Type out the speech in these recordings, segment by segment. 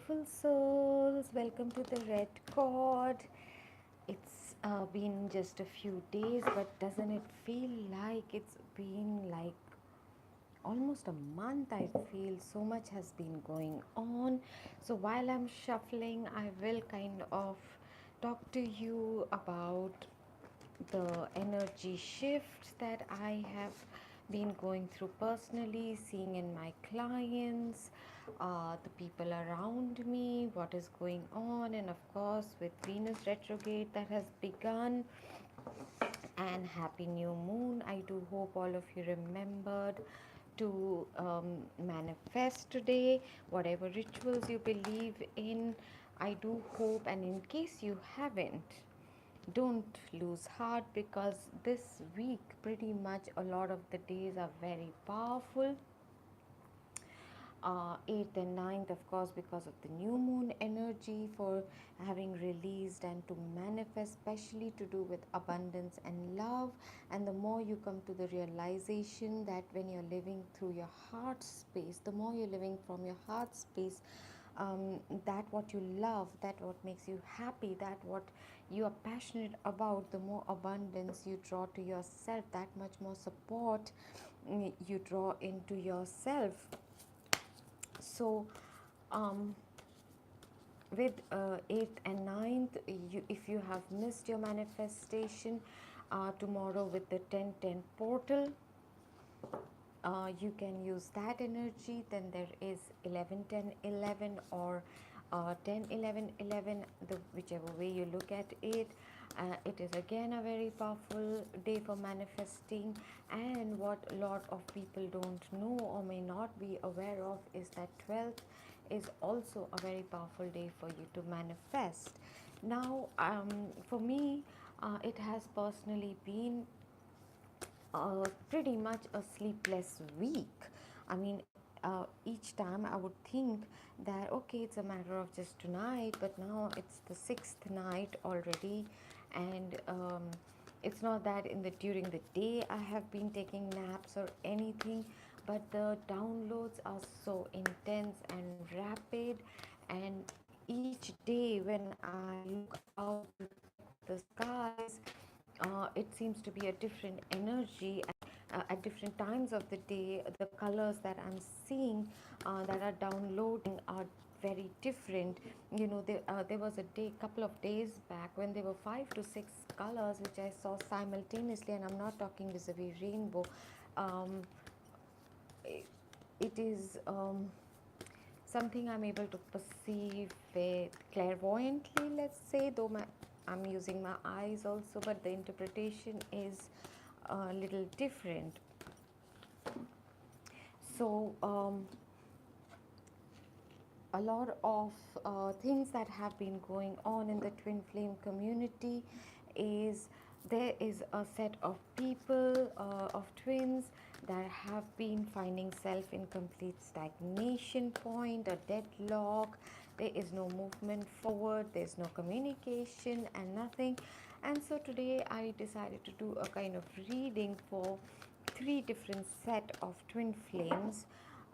beautiful souls, welcome to the red cord. It's been just a few days, but doesn't it feel like it's been like almost a month? I feel so much has been going on. So while I'm shuffling, I will kind of talk to you about the energy shifts that I have been going through personally, seeing in my clients, the people around me, what is going on, and of course, with Venus retrograde that has begun. And happy new moon. I do hope all of you remembered to manifest today, whatever rituals you believe in. I do hope, and in case you haven't, don't lose heart, because this week pretty much a lot of the days are very powerful. 8th and 9th, of course, because of the new moon energy for having released and to manifest, especially to do with abundance and love. And the more you come to the realization that when you're living through your heart space, the more you're living from your heart space, that what you love, that what makes you happy, that what you are passionate about, the more abundance you draw to yourself, that much more support you draw into yourself. So um, with 8th and 9th, if you have missed your manifestation, tomorrow with the 10-10 portal, you can use that energy. Then there is 11-10-11 or 10-11-11, whichever way you look at it. It is again a very powerful day for manifesting. And what a lot of people don't know or may not be aware of is that 12th is also a very powerful day for you to manifest. Now, for me, it has personally been pretty much a sleepless week. I mean, each time I would think that okay, it's a matter of just tonight, but now it's the sixth night already, and it's not that in the during the day I have been taking naps or anything, but the downloads are so intense and rapid, and each day when I look out the skies, it seems to be a different energy at different times of the day. The colors that I'm seeing that are downloading are very different. You know, there was a day, couple of days back, when there were 5 to 6 colors which I saw simultaneously, and I'm not talking vis-a-vis rainbow. um, it, it is something I'm able to perceive with clairvoyantly, let's say, though I'm using my eyes also, but the interpretation is a little different. So a lot of things that have been going on in the twin flame community is there is a set of people of twins that have been finding self in complete stagnation point, a deadlock. There is no movement forward, there's no communication and nothing. And so today I decided to do a kind of reading for 3 different set of twin flames,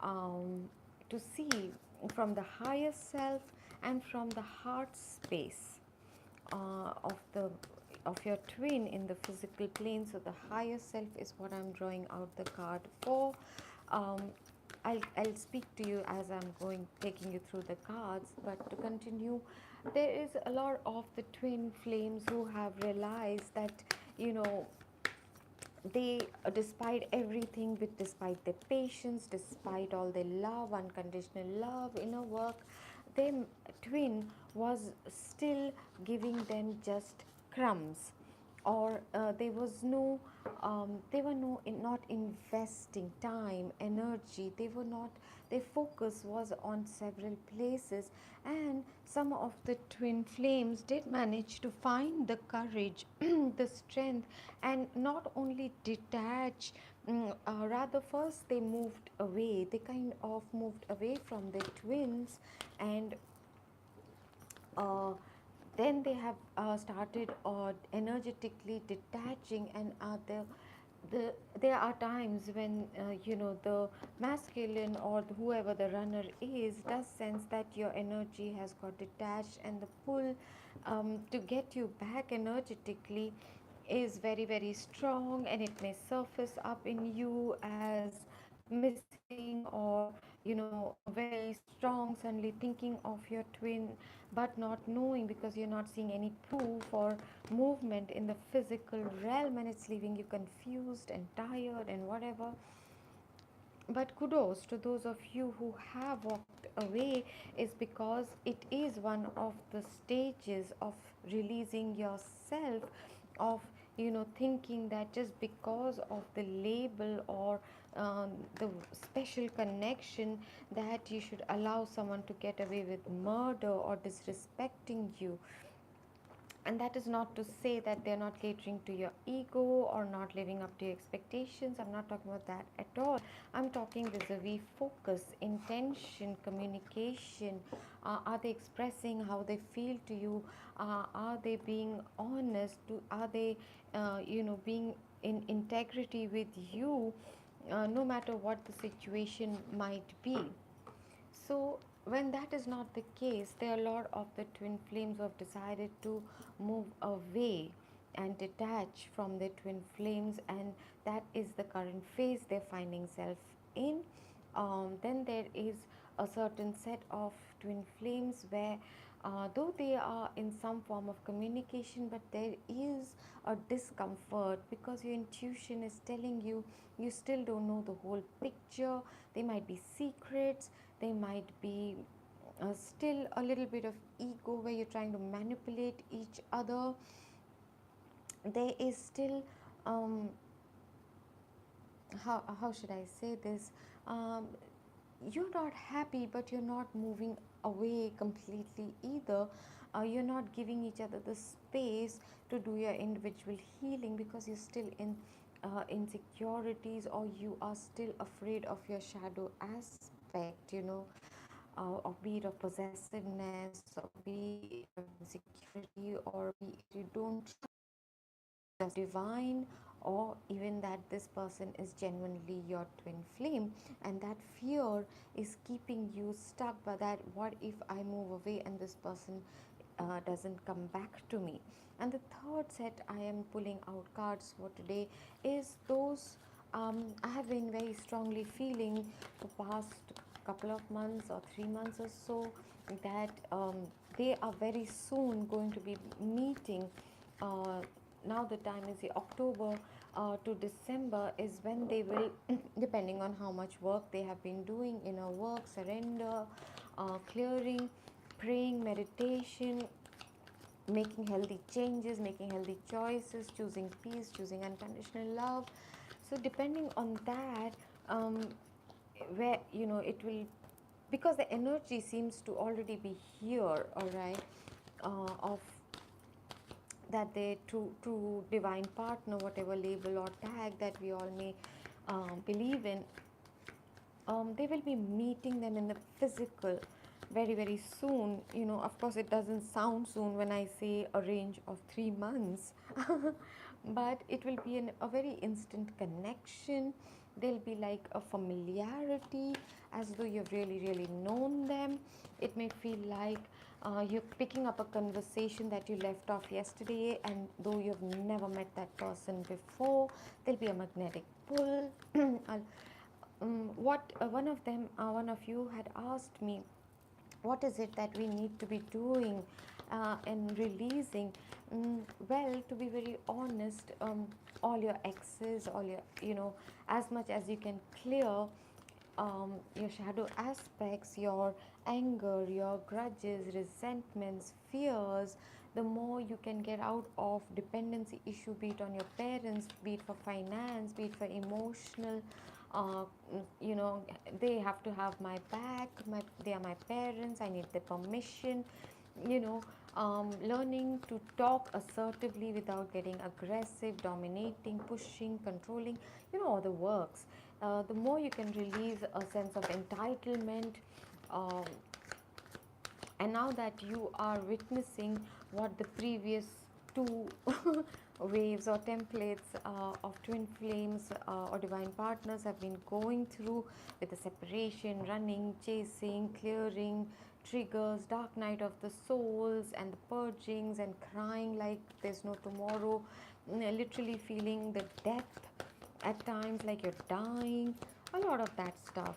um, to see from the higher self and from the heart space of your twin in the physical plane. So the higher self is what I'm drawing out the card for. um, I'll speak to you as I'm going taking you through the cards, but to continue, there is a lot of the twin flames who have realized that, you know, they, despite everything, with despite their patience, despite all their love, unconditional love, inner work, their twin was still giving them just crumbs, or there was no they were not investing time, energy. They were not, their focus was on several places. And some of the twin flames did manage to find the courage the strength, and not only detach, rather first they moved away, they kind of moved away from their twins. And uh, then they have started energetically detaching, and the the there are times when the masculine or whoever the runner is does sense that your energy has got detached, and the pull to get you back energetically is very very strong, and it may surface up in you as missing, or very strong, suddenly thinking of your twin but not knowing, because you're not seeing any proof or movement in the physical realm, and it's leaving you confused and tired and whatever. But kudos to those of you who have walked away, is because it is one of the stages of releasing yourself, of thinking that just because of the label or the special connection, that you should allow someone to get away with murder or disrespecting you. And that is not to say that they're not catering to your ego or not living up to your expectations. I'm not talking about that at all. I'm talking vis-a-vis focus, intention, communication. Are they expressing how they feel to you? Are they being honest? Are they being in integrity with you, no matter what the situation might be? So, when that is not the case, there are a lot of the twin flames who have decided to move away and detach from their twin flames, and that is the current phase they're finding self in. Then there is a certain set of twin flames where, though they are in some form of communication, but there is a discomfort because your intuition is telling you you still don't know the whole picture. There might be secrets, there might be still a little bit of ego where you're trying to manipulate each other. There is still how should I say this? Um, you're not happy, but you're not moving away completely either. You're not giving each other the space to do your individual healing because you're still in insecurities, or you are still afraid of your shadow aspect, or be it of possessiveness, or be it of insecurity, or be it you don't trust just divine, or even that this person is genuinely your twin flame, and that fear is keeping you stuck by that. What if I move away and this person doesn't come back to me? And the third set I am pulling out cards for today is those, I have been very strongly feeling for past couple of months or 3 months or so, that they are very soon going to be meeting. uh, Now the time is the October to December is when they will, depending on how much work they have been doing, inner work, surrender, clearing, praying, meditation, making healthy changes, making healthy choices, choosing peace, choosing unconditional love. So depending on that, um, where it will, because the energy seems to already be here, all right, of that they true divine partner, whatever label or tag that we all may believe in, they will be meeting them in the physical very very soon. Of course it doesn't sound soon when I say a range of 3 months, but it will be a very instant connection. There'll be like a familiarity, as though you've really really known them. It may feel like you're picking up a conversation that you left off yesterday, and though you've never met that person before, there'll be a magnetic pull. What one of you had asked me, what is it that we need to be doing and releasing? Well, to be very honest, all your exes, all your, as much as you can clear your shadow aspects, your anger, your grudges, resentments, fears, the more you can get out of dependency issue, be it on your parents, be it for finance, be it for emotional. Uh, you know, they have to have my back. They are my parents. I need their permission. You know, learning to talk assertively without getting aggressive, dominating, pushing, controlling. All the works. The more you can release a sense of entitlement, um, and now that you are witnessing what the previous two waves or templates of twin flames or divine partners have been going through, with the separation, running, chasing, clearing, triggers, dark night of the souls, and the purgings, and crying like there's no tomorrow, literally feeling the death at times, like you're dying, a lot of that stuff,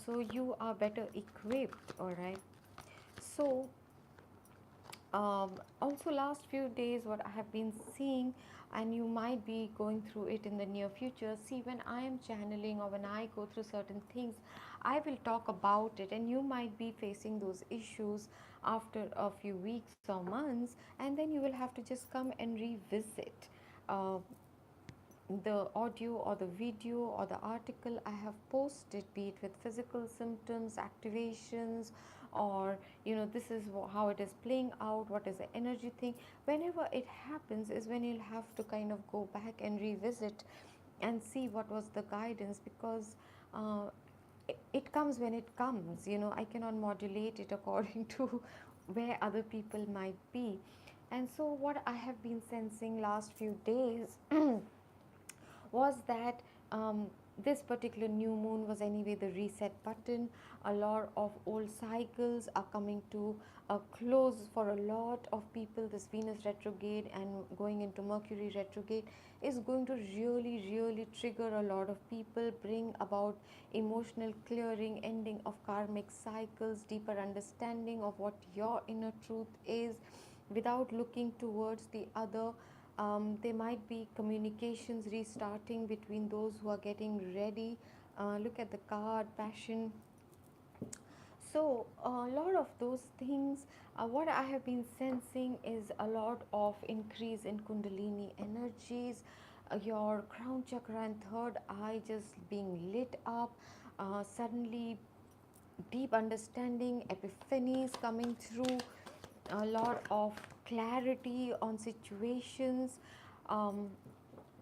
so you are better equipped, all right. So also last few days, what I have been seeing, and you might be going through it in the near future. See, when I am channeling or when I go through certain things, I will talk about it, and you might be facing those issues after a few weeks or months, and then you will have to just come and revisit uh, the audio or the video or the article I have posted, be it with physical symptoms, activations, or this is how it is playing out, what is the energy thing. Whenever it happens is when you'll have to kind of go back and revisit and see what was the guidance, because uh, it comes when it comes. I cannot modulate it according to where other people might be. And so what I have been sensing last few days was that this particular new moon was anyway the reset button. A lot of old cycles are coming to a close for a lot of people. This Venus retrograde and going into Mercury retrograde is going to really, really trigger a lot of people, bring about emotional clearing, ending of karmic cycles, deeper understanding of what your inner truth is without looking towards the other. There might be communications restarting between those who are getting ready. Look at the card, passion. So, a lot of those things, what I have been sensing is a lot of increase in Kundalini energies, your crown chakra and third eye just being lit up, suddenly deep understanding, epiphanies coming through, a lot of clarity on situations. Um,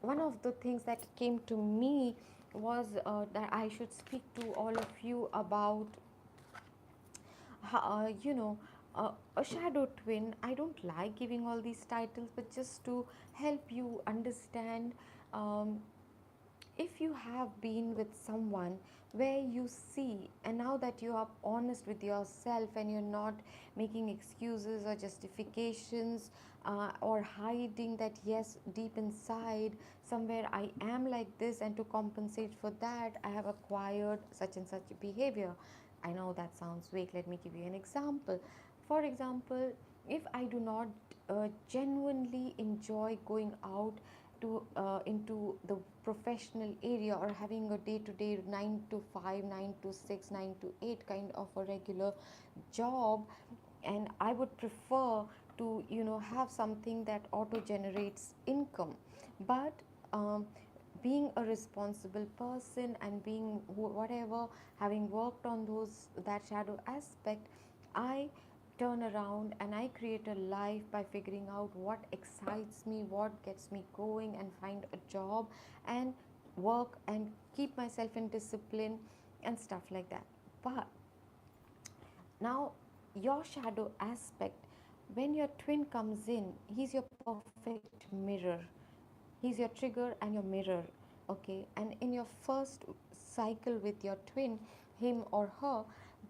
One of the things that came to me was that I should speak to all of you about, uh, you know, a shadow twin. I don't like giving all these titles, but just to help you understand. Um, if you have been with someone where you see, and now that you are honest with yourself and you're not making excuses or justifications, or hiding that yes, deep inside somewhere I am like this, and to compensate for that I have acquired such and such behavior. I know that sounds vague. Let me give you an example. For example, if I do not genuinely enjoy going out to into the professional area, or having a day to day 9 to 5, 9 to 6, 9 to 8 kind of a regular job, and I would prefer to have something that auto generates income. But um, being a responsible person and being whatever, having worked on those, that shadow aspect, I turn around and I create a life by figuring out what excites me, what gets me going, and find a job and work and keep myself in discipline and stuff like that. But now, your shadow aspect, when your twin comes in, he's your perfect mirror. He's your trigger and your mirror. Okay, and in your first cycle with your twin, him or her,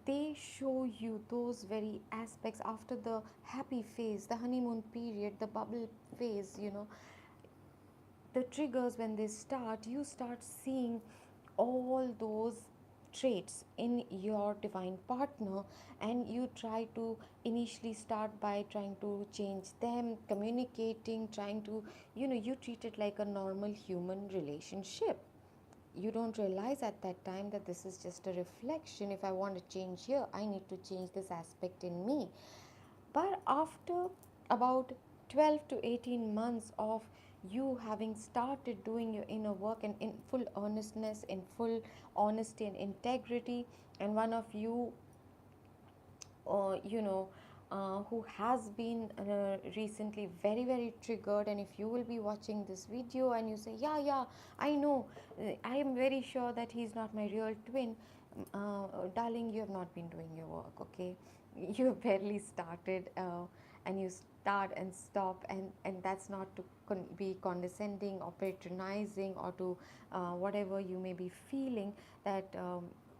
they show you those very aspects after the happy phase, the honeymoon period, the bubble phase, the triggers. When they start, you start seeing all those traits in your divine partner, and you try to initially start by trying to change them, communicating, trying to, you treat it like a normal human relationship. You don't realize at that time that this is just a reflection. If I want to change here, I need to change this aspect in me. But after about 12 to 18 months of you having started doing your inner work, and in full earnestness, in full honesty and integrity, and one of you, uh, you know who has been recently very, very triggered, and if you will be watching this video and you say, yeah, yeah, I know, I am very sure that he's not my real twin, darling, you have not been doing your work. Okay, you have barely started, and you start and stop, and that's not to be condescending or patronizing or to whatever you may be feeling, that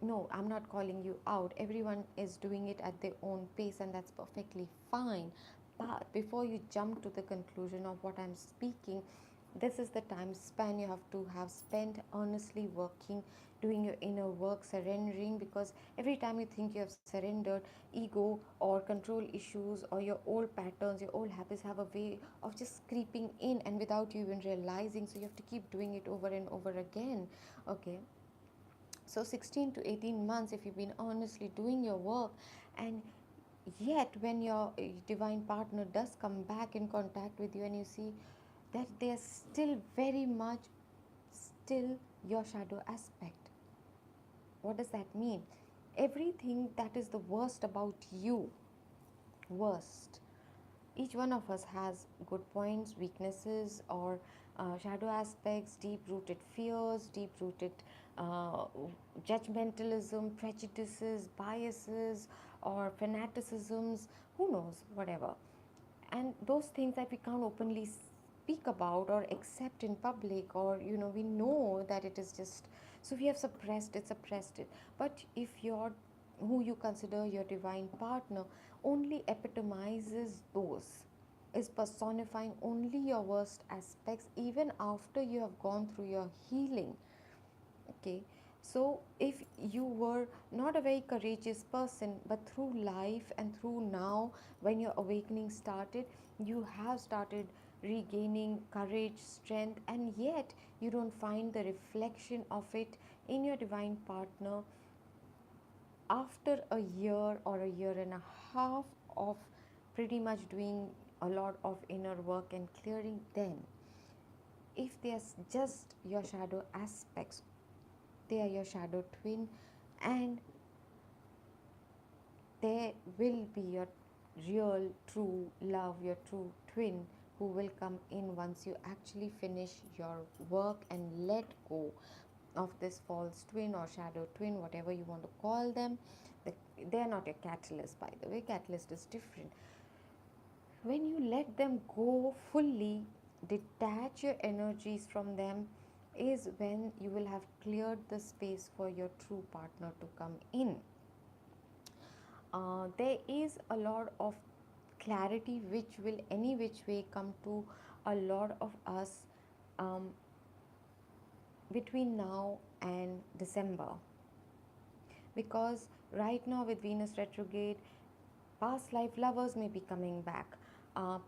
no, I'm not calling you out. Everyone is doing it at their own pace, and that's perfectly fine. But before you jump to the conclusion of what I'm speaking, this is the time span you have to have spent earnestly working, doing your inner work, surrendering, because every time you think you have surrendered, ego or control issues or your old patterns, your old habits have a way of just creeping in, and without you even realizing, so you have to keep doing it over and over again. Okay, so 16 to 18 months if you've been honestly doing your work, and yet when your divine partner does come back in contact with you and you see that they are still very much still your shadow aspect. What does that mean? Everything that is the worst about you, worst, each one of us has good points, weaknesses, or shadow aspects, deep rooted fears, deep rooted uh, judgmentalism, prejudices, biases, or fanaticisms, who knows, whatever. And those things that we can't openly speak about or accept in public, or we know that it is just, so we have suppressed it. But if you're, who you consider your divine partner, only epitomizes those, is personifying only your worst aspects even after you have gone through your healing. Okay, so if you were not a very courageous person, but through life and through now, when your awakening started, you have started regaining courage, strength, and yet you don't find the reflection of it in your divine partner after a year or a year and a half of pretty much doing a lot of inner work and clearing, then if there's just your shadow aspects, they are your shadow twin, and there will be your real true love, your true twin, who will come in once you actually finish your work and let go of this false twin or shadow twin, whatever you want to call them. They are not your catalyst, by the way. Catalyst is different. When you let them go fully, detach your energies from them, is when you will have cleared the space for your true partner to come in. There is a lot of clarity which will any which way come to a lot of us um, between now and December, because right now with Venus retrograde, past life lovers may be coming back,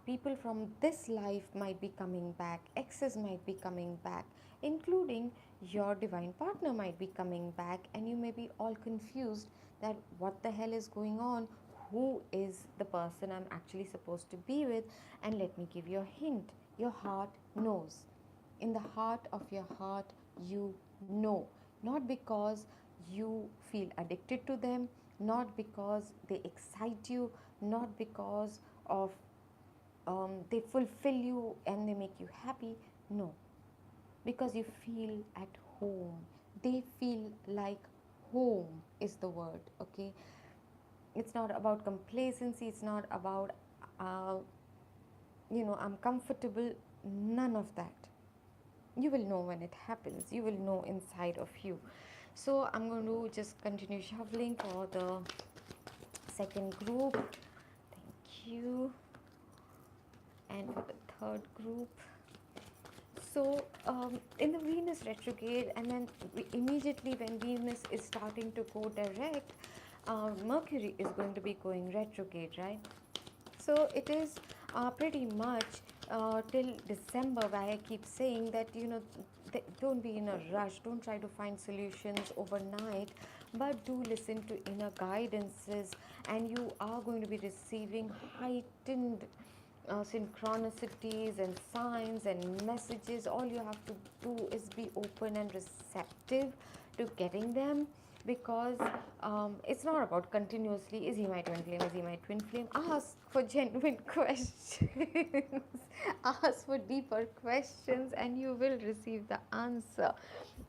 people from this life might be coming back, exes might be coming back, including your divine partner might be coming back, and you may be all confused that what the hell is going on, who is the person I'm actually supposed to be with. And let me give you a hint, your heart knows. In the heart of your heart, you know, not because you feel addicted to them, not because they excite you, not because of they fulfill you and they make you happy. No, because you feel at home. They feel like home is the word. Okay, it's not about complacency. It's not about uh, I'm comfortable. None of that. You will know when it happens. You will know inside of you. So I'm going to just continue shuffling for the second group. Thank you. And for the third group. So in the Venus retrograde, and then immediately when Venus is starting to go direct, Mercury is going to be going retrograde, right? So it is pretty much till December, where I keep saying that don't be in a rush, don't try to find solutions overnight, but do listen to inner guidances, and you are going to be receiving heightened synchronicities and signs and messages. All you have to do is be open and receptive to getting them, because it's not about continuously, is he my twin flame, is he my twin flame. Ask for genuine questions. Ask for deeper questions, and you will receive the answer.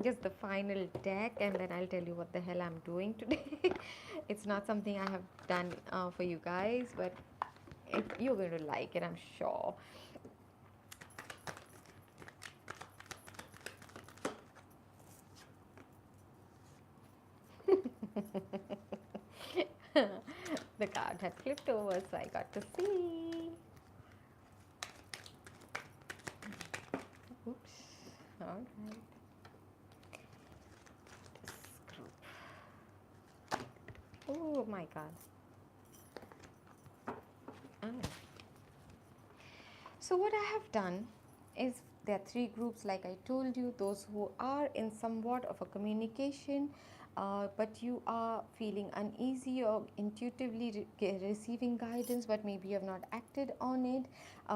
Just the final deck, and then I'll tell you what the hell I'm doing today. It's not something I have done for you guys, but You're going to like it, I'm sure. The card had flipped over, so I got to see. Oops. All right. This group. Oh my God. Ah. So what I have done is there are three groups, like I told you, those who are in somewhat of a communication, but you are feeling uneasy or intuitively receiving guidance, but maybe you have not acted on it.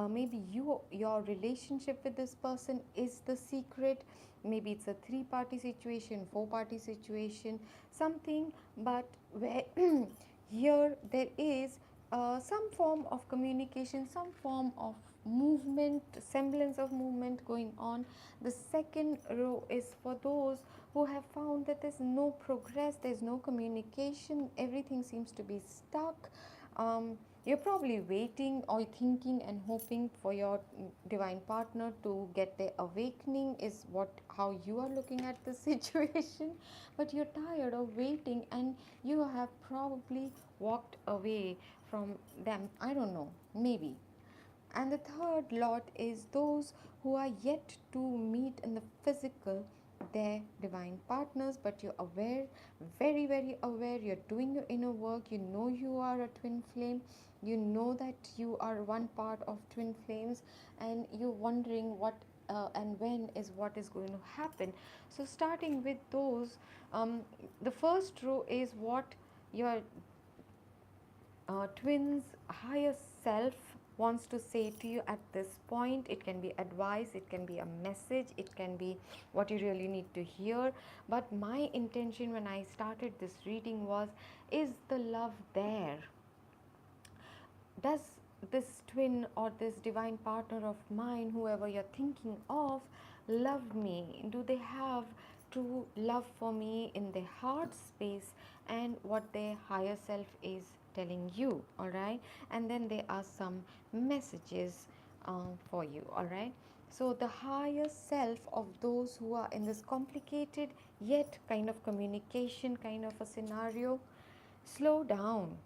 Maybe your relationship with this person is the secret. Maybe it's a three-party situation, four-party situation, something, but where here there is some form of communication, some form of movement, semblance of movement going on. The second row is for those who have found that there's no progress, there's no communication, everything seems to be stuck. You're probably waiting or thinking and hoping for your divine partner to get their awakening, is what how you are looking at the situation. But you're tired of waiting and you have probably walked away from them. I don't know, maybe. And the third lot is those who are yet to meet in the physical their divine partners, but you're aware, very, very aware, you're doing your inner work, you know you are a twin flame, you know that you are one part of twin flames, and you're wondering what and when is what is going to happen. So, starting with those, the first row is what your twins higher self wants to say to you at this point. It can be advice, it can be a message, it can be what you really need to hear. But my intention when I started this reading was, is the love there? Does this twin or this divine partner of mine, whoever you're thinking of, love me? Do they have true love for me in their heart space and what their higher self is telling you? All right, and then there are some messages for you. All right, so the higher self of those who are in this complicated yet kind of communication kind of a scenario, slow down.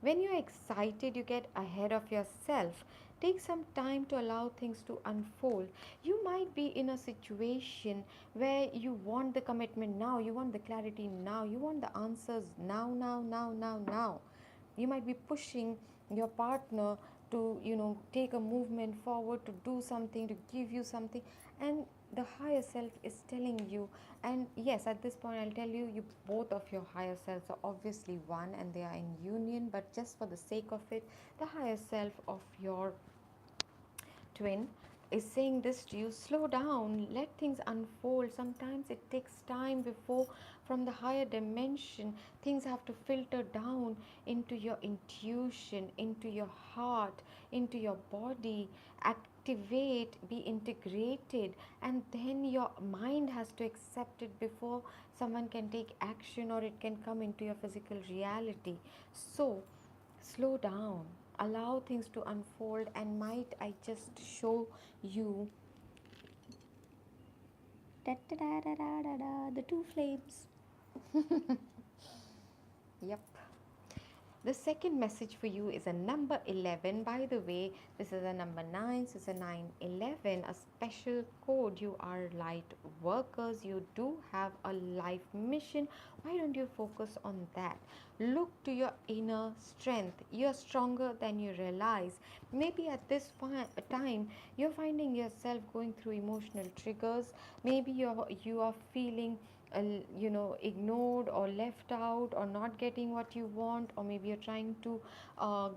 When you're excited, you get ahead of yourself. Take some time to allow things to unfold. You might be in a situation where you want the commitment now, you want the clarity now, you want the answers now, now, now, now, now. You might be pushing your partner to, take a movement forward, to do something, to give you something, and the higher self is telling you. And yes, at this point I'll tell you, you both of your higher selves are obviously one and they are in union, but just for the sake of it, the higher self of your twin is saying this to you: slow down, let things unfold. Sometimes it takes time before, from the higher dimension, things have to filter down into your intuition, into your heart, into your body, activate, be integrated, and then your mind has to accept it before someone can take action or it can come into your physical reality. So slow down, allow things to unfold. And might I just show you the two flames? Yep. The second message for you is a number 11. By the way, this is a number 9, so it's a 911, a special code. You are light workers, you do have a life mission. Why don't you focus on that? Look to your inner strength. You're stronger than you realize. Maybe at this time you're finding yourself going through emotional triggers. Maybe you are feeling ignored or left out or not getting what you want, or maybe you're trying to uh,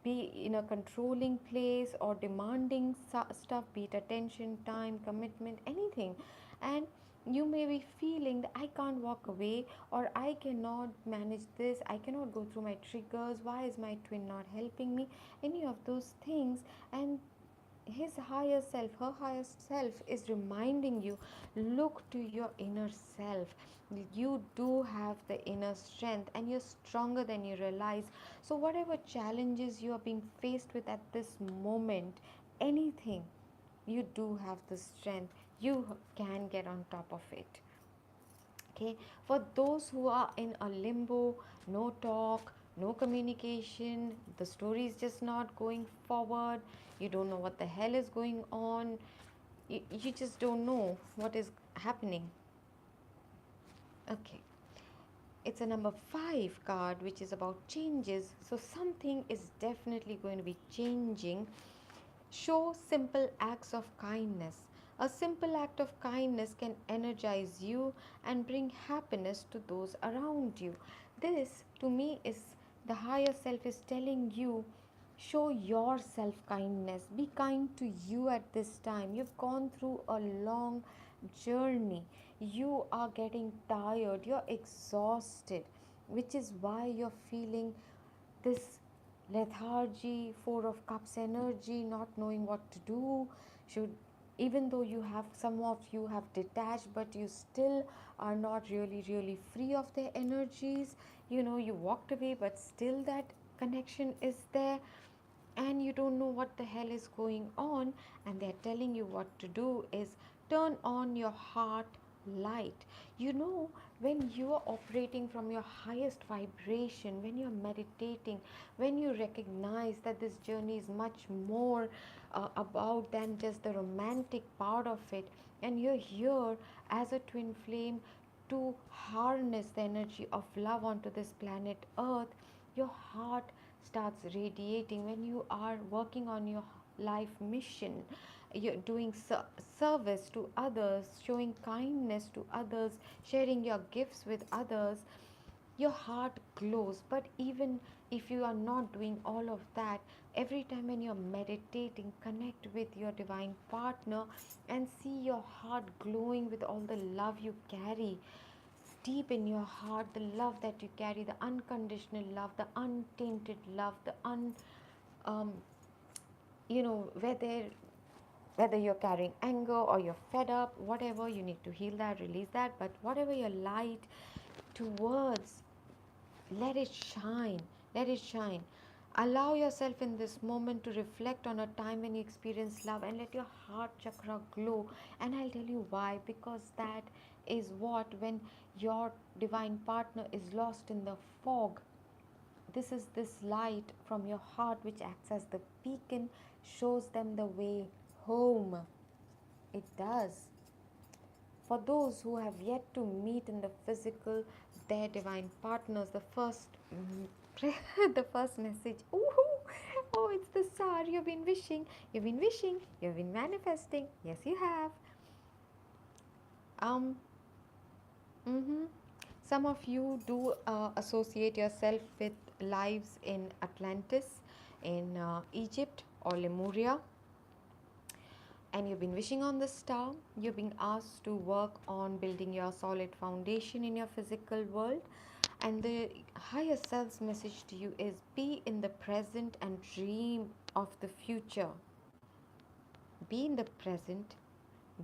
be in a controlling place or demanding stuff, be it attention, time, commitment, anything. And you may be feeling that I can't walk away, or I cannot manage this, I cannot go through my triggers, why is my twin not helping me, any of those things. And his higher self, her higher self is reminding you, look to your inner self. You do have the inner strength and you're stronger than you realize. So, whatever challenges you are being faced with at this moment, anything, you do have the strength. You can get on top of it. Okay, for those who are in a limbo, no talk, no communication, the story is just not going forward, you don't know what the hell is going on, you just don't know what is happening. Okay, it's a number 5 card, which is about changes. So something is definitely going to be changing. Show simple acts of kindness. A simple act of kindness can energize you and bring happiness to those around you. This, to me, is the higher self is telling you, show yourself kindness. Be kind to you at this time. You've gone through a long journey. You are getting tired. You're exhausted, which is why you're feeling this lethargy, 4 of cups energy, not knowing what to do. Should, even though you have, some of you have detached, but you still are not really free of their energies. You walked away, but still that connection is there, and you don't know what the hell is going on. And they're telling you what to do is turn on your heart light. When you are operating from your highest vibration, when you're meditating, when you recognize that this journey is much more about than just the romantic part of it, and you're here as a twin flame to harness the energy of love onto this planet earth, your heart starts radiating. When you are working on your life mission, you're doing service to others, showing kindness to others, sharing your gifts with others, your heart glows. But even if you are not doing all of that, every time when you're meditating, connect with your divine partner and see your heart glowing with all the love you carry deep in your heart, the love that you carry, the unconditional love, the untainted love, the um, whether you're carrying anger or you're fed up, whatever, you need to heal that, release that. But whatever your light towards, let it shine. Let it shine. Allow yourself in this moment to reflect on a time when you experienced love and let your heart chakra glow. And I'll tell you why. Because that is what, when your divine partner is lost in the fog, this is this light from your heart which acts as the beacon, shows them the way home. It does. For those who have yet to meet in the physical their divine partners, the first the first message, oh, it's the star. You've been manifesting. Yes, you have. um mm-hmm. Some of you do associate yourself with lives in Atlantis, in Egypt or Lemuria, and you've been wishing on the star. You're being asked to work on building your solid foundation in your physical world. And the higher self's message to you is, be in the present and dream of the future. Be in the present,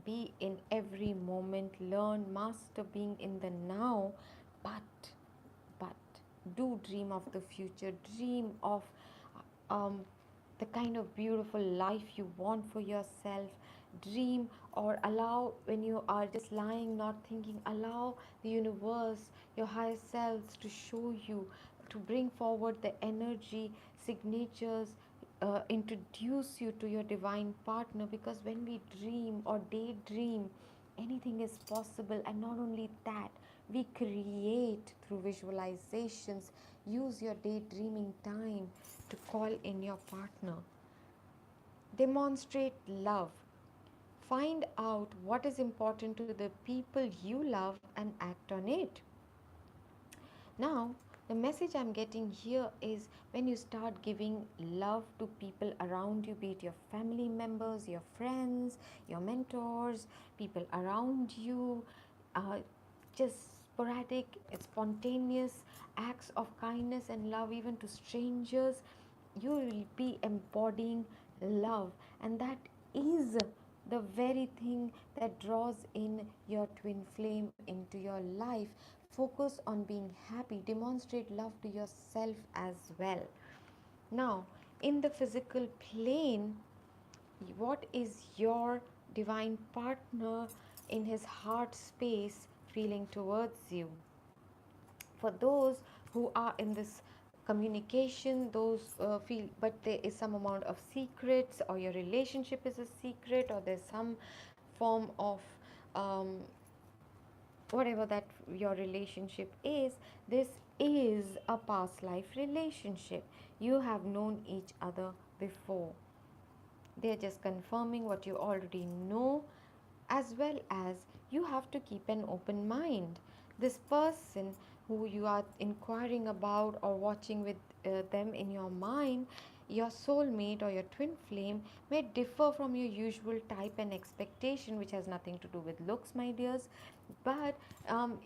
be in every moment, learn, master being in the now, but but do dream of the future. Dream of um, the kind of beautiful life you want for yourself. Dream, or allow, when you are just lying not thinking, allow the universe, your higher selves, to show you, to bring forward the energy signatures, introduce you to your divine partner. Because when we dream or daydream, anything is possible. And not only that, we create through visualizations. Use your daydreaming time to call in your partner. Demonstrate love. Find out what is important to the people you love and act on it. Now, the message I'm getting here is, when you start giving love to people around you, be it your family members, your friends, your mentors, people around you, just sporadic, spontaneous acts of kindness and love, even to strangers, you will be embodying love, and that is the very thing that draws in your twin flame into your life. Focus on being happy, demonstrate love to yourself as well. Now, in the physical plane, what is your divine partner in his heart space feeling towards you? For those who are in this communication, those feel, but there is some amount of secrets, or your relationship is a secret, or there's some form of um, whatever that your relationship is, this is a past life relationship. You have known each other before. They're just confirming what you already know, as well as you have to keep an open mind. This person who you are inquiring about or watching with them in your mind, your soulmate or your twin flame, may differ from your usual type and expectation, which has nothing to do with looks, my dears. But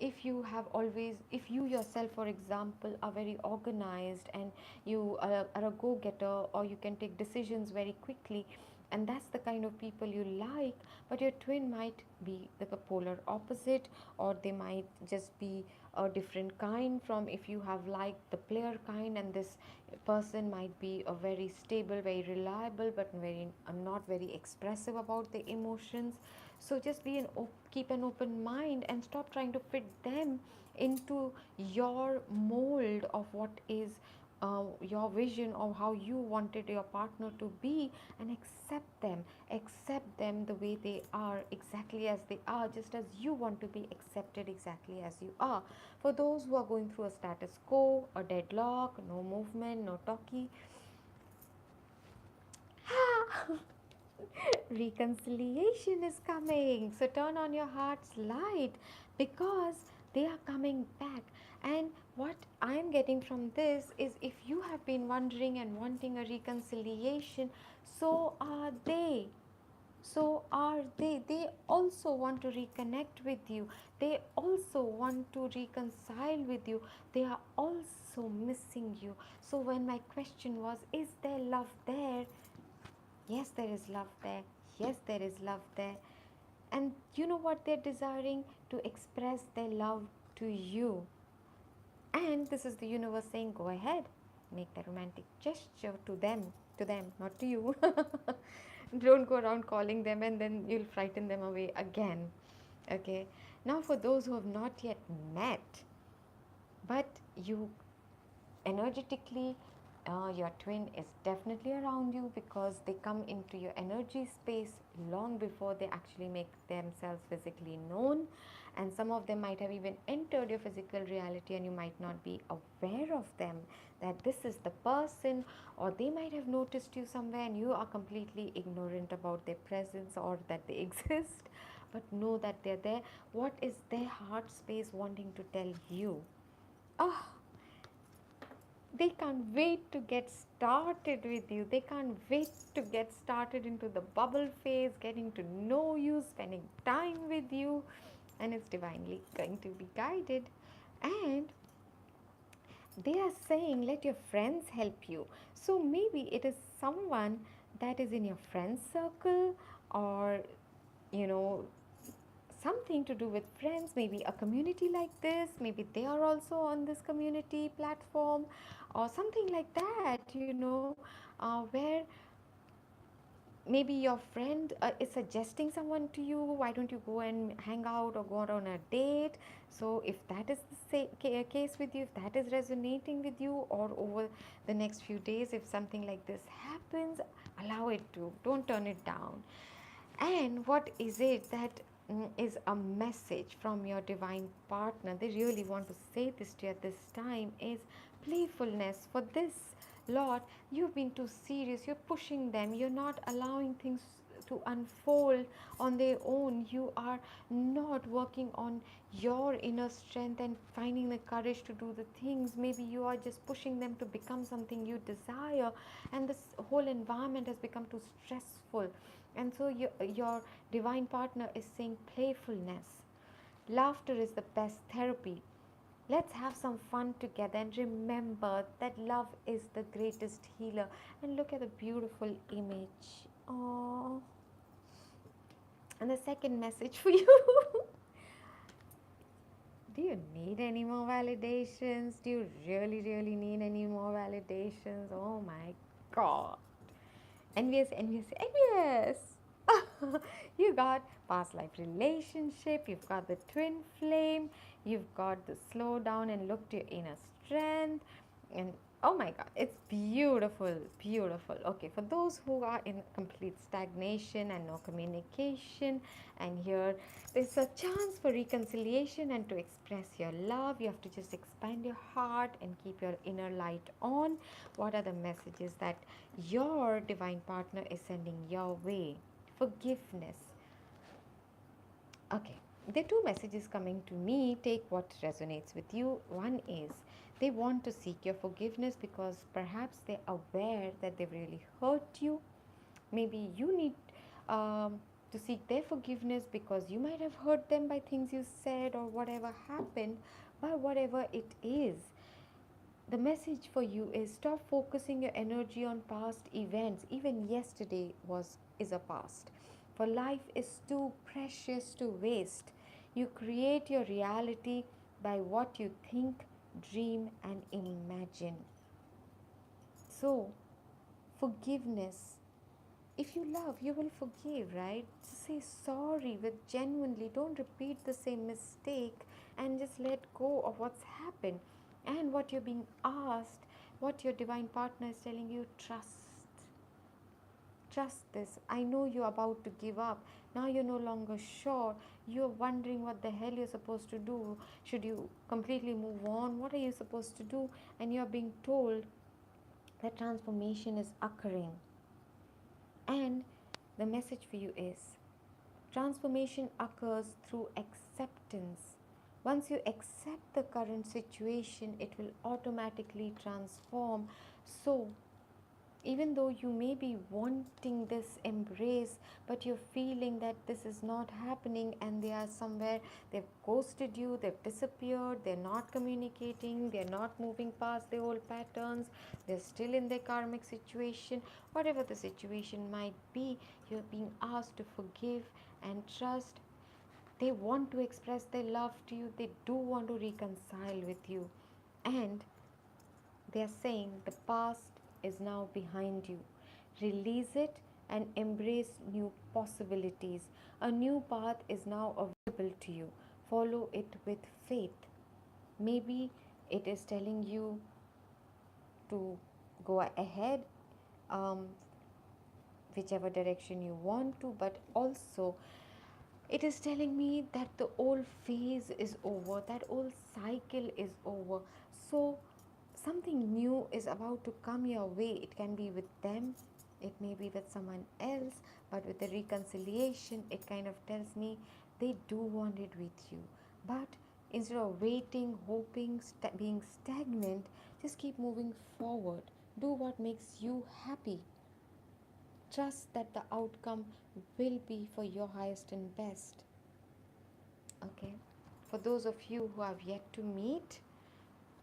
if you have always, if you yourself, for example, are very organized, and you are a go getter, or you can take decisions very quickly, and that's the kind of people you like, but your twin might be the polar opposite, or they might just be a different kind from, if you have liked the player kind, and this person might be a very stable, very reliable, but very not very expressive about the emotions. So just keep an open mind, and stop trying to fit them into your mold of what is your vision of how you wanted your partner to be, and accept them the way they are, exactly as they are, just as you want to be accepted exactly as you are. For those who are going through a status quo, a deadlock, no movement, no talkie, reconciliation is coming. So turn on your heart's light, because they are coming back. And what I am getting from this is, if you have been wondering and wanting a reconciliation, so are they. So are they. They also want to reconnect with you. They also want to reconcile with you. They are also missing you. So when my question was, is there love there? Yes, there is love there. Yes, there is love there. And you know what they're desiring? To express their love to you. And this is the universe saying, go ahead, make the romantic gesture to them, not to you. Don't go around calling them, and then you'll frighten them away again. Okay. Now, for those who have not yet met, but you energetically, your twin is definitely around you, because they come into your energy space long before they actually make themselves physically known. And some of them might have even entered your physical reality, and you might not be aware of them, that this is the person. Or they might have noticed you somewhere, and you are completely ignorant about their presence, or that they exist. But know that they're there. What is their heart space wanting to tell you? Oh, they can't wait to get started with you. They can't wait to get started into the bubble phase, getting to know you, spending time with you, and it's divinely going to be guided. And they are saying, let your friends help you. So maybe it is someone that is in your friend circle, or you know, something to do with friends, maybe a community like this, maybe they are also on this community platform, or something like that, where maybe your friend is suggesting someone to you, why don't you go and hang out, or go out on a date. So if that is the case with you, if that is resonating with you, or over the next few days, if something like this happens, allow it to, don't turn it down. And what is it that is a message from your divine partner? They really want to say this to you at this time, is playfulness. For this lot, you've been too serious, you're pushing them, you're not allowing things to unfold on their own. You are not working on your inner strength and finding the courage to do the things. Maybe you are just pushing them to become something you desire, and this whole environment has become too stressful. And so your divine partner is saying playfulness. Laughter is the best therapy. Let's have some fun together and remember that love is the greatest healer. And look at the beautiful image. Oh, and the second message for you. Do you need any more validations? Do you really, really need any more validations? Oh my god. Envious, envious, envious. You got past life relationship, you've got the twin flame, you've got the slow down and look to your inner strength, and oh my god, it's beautiful, beautiful. Okay, for those who are in complete stagnation and no communication, and here there's a chance for reconciliation and to express your love, you have to just expand your heart and keep your inner light on. What are the messages that your divine partner is sending your way? Forgiveness. Okay, there are two messages coming to me. Take what resonates with you. One is they want to seek your forgiveness because perhaps they're aware that they've really hurt you. Maybe you need to seek their forgiveness because you might have hurt them by things you said or whatever happened. But whatever it is, the message for you is stop focusing your energy on past events. Even yesterday is a past. For life is too precious to waste. You create your reality by what you think, dream, and imagine. So, forgiveness. If you love, you will forgive, right? Just say sorry with genuinely. Don't repeat the same mistake and just let go of what's happened and what you're being asked, what your divine partner is telling you. Trust this. I know you're about to give up. Now you're no longer sure. You're wondering what the hell you're supposed to do. Should you completely move on? What are you supposed to do? And you're being told that transformation is occurring. And the message for you is transformation occurs through acceptance. Once you accept the current situation, it will automatically transform. So, even though you may be wanting this embrace, but you're feeling that this is not happening and they are somewhere, they've ghosted you, they've disappeared, they're not communicating, they're not moving past their old patterns, they're still in their karmic situation, whatever the situation might be, you're being asked to forgive and trust. They want to express their love to you, they do want to reconcile with you, and they are saying the past is now behind you. Release it and embrace new possibilities. A new path is now available to you. Follow it with faith. Maybe it is telling you to go ahead, um, whichever direction you want to, but also it is telling me that the old phase is over, that old cycle is over. So something new is about to come your way. It can be with them, it may be with someone else, but with the reconciliation, it kind of tells me they do want it with you. But instead of waiting, hoping, being stagnant, just keep moving forward. Do what makes you happy. Trust that the outcome will be for your highest and best. Okay, for those of you who have yet to meet,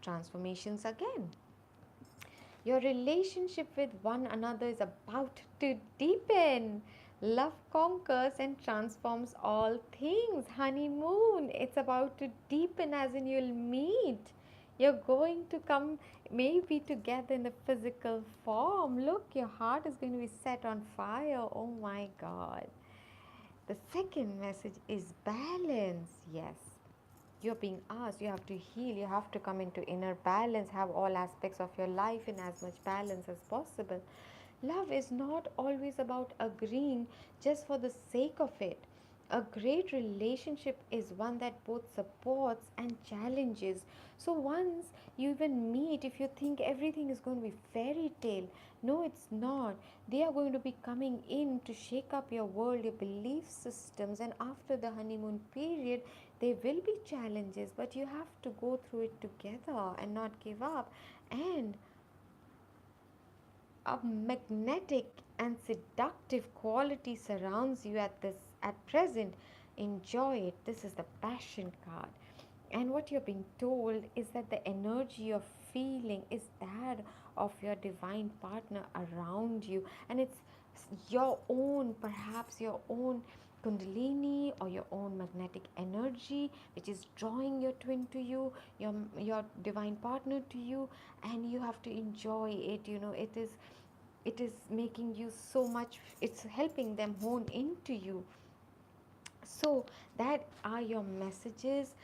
transformations again. Your relationship with one another is about to deepen. Love conquers and transforms all things. Honeymoon, it's about to deepen, as in you'll meet. You're going to come maybe together in the physical form. Look, your heart is going to be set on fire. Oh my God. The second message is balance. Yes, you're being asked, you have to heal, you have to come into inner balance, have all aspects of your life in as much balance as possible. Love is not always about agreeing just for the sake of it. A great relationship is one that both supports and challenges. So once you even meet, if you think everything is going to be fairy tale, no, it's not. They are going to be coming in to shake up your world, your belief systems, and after the honeymoon period, there will be challenges, but you have to go through it together and not give up. And a magnetic and seductive quality surrounds you at present. Enjoy it. This is the passion card. And what you're being told is that the energy of feeling is that of your divine partner around you, and it's your own, perhaps your own kundalini or your own magnetic energy which is drawing your twin to you, your divine partner to you, and you have to enjoy it. It is making you so much, it's helping them hone into you. So that are your messages.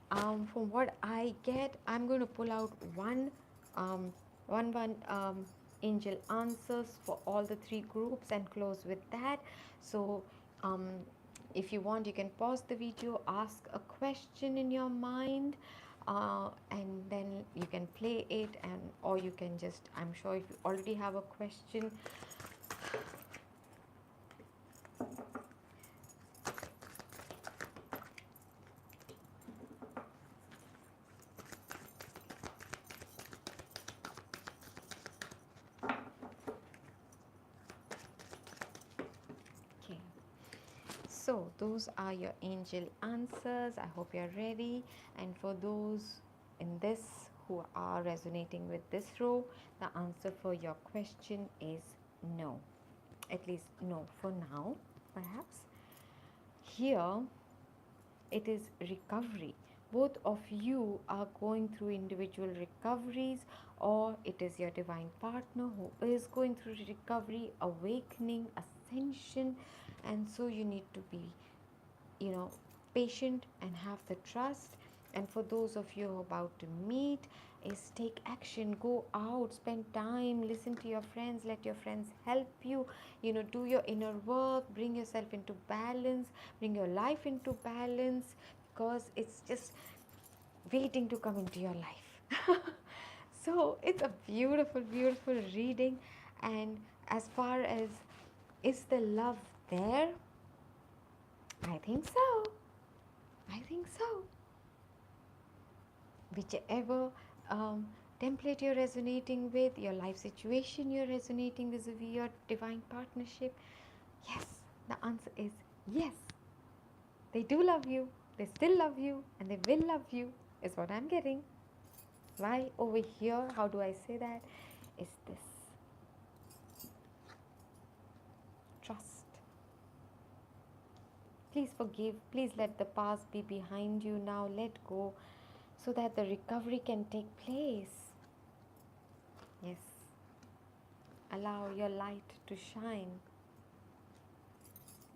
From what I get, I'm going to pull out um, one angel answers for all the three groups and close with that. So um, if you want, you can pause the video, ask a question in your mind, and then you can play it, and or you can just, I'm sure if you already have a question. Okay. So those are your angel answers. I hope you're ready. And for those in this who are resonating with this row, the answer for your question is no. At least no for now, perhaps. Here it is recovery. Both of you are going through individual recoveries, or it is your divine partner who is going through recovery, awakening, ascension, and so you need to be, you know, patient and have the trust. And for those of you who are about to meet, is take action, go out, spend time, listen to your friends, let your friends help you, do your inner work, bring yourself into balance, bring your life into balance, because it's just waiting to come into your life. So it's a beautiful, beautiful reading. And as far as, is the love there? I think so. I think so. Whichever template you're resonating with, your life situation you're resonating vis-a-vis your divine partnership, yes, the answer is yes. They do love you, they still love you, and they will love you, is what I'm getting. Why over here, how do I say that? Is this trust. Please forgive, please let the past be behind you now, let go, so that the recovery can take place. Yes. Allow your light to shine.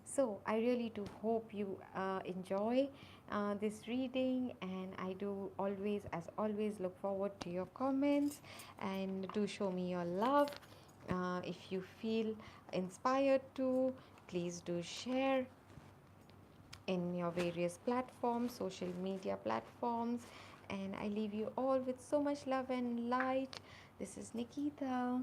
So I really do hope you enjoy this reading, and I do always, as always, look forward to your comments, and do show me your love. If you feel inspired to, please do share in your various platforms, social media platforms, and I leave you all with so much love and light. This is Nikita.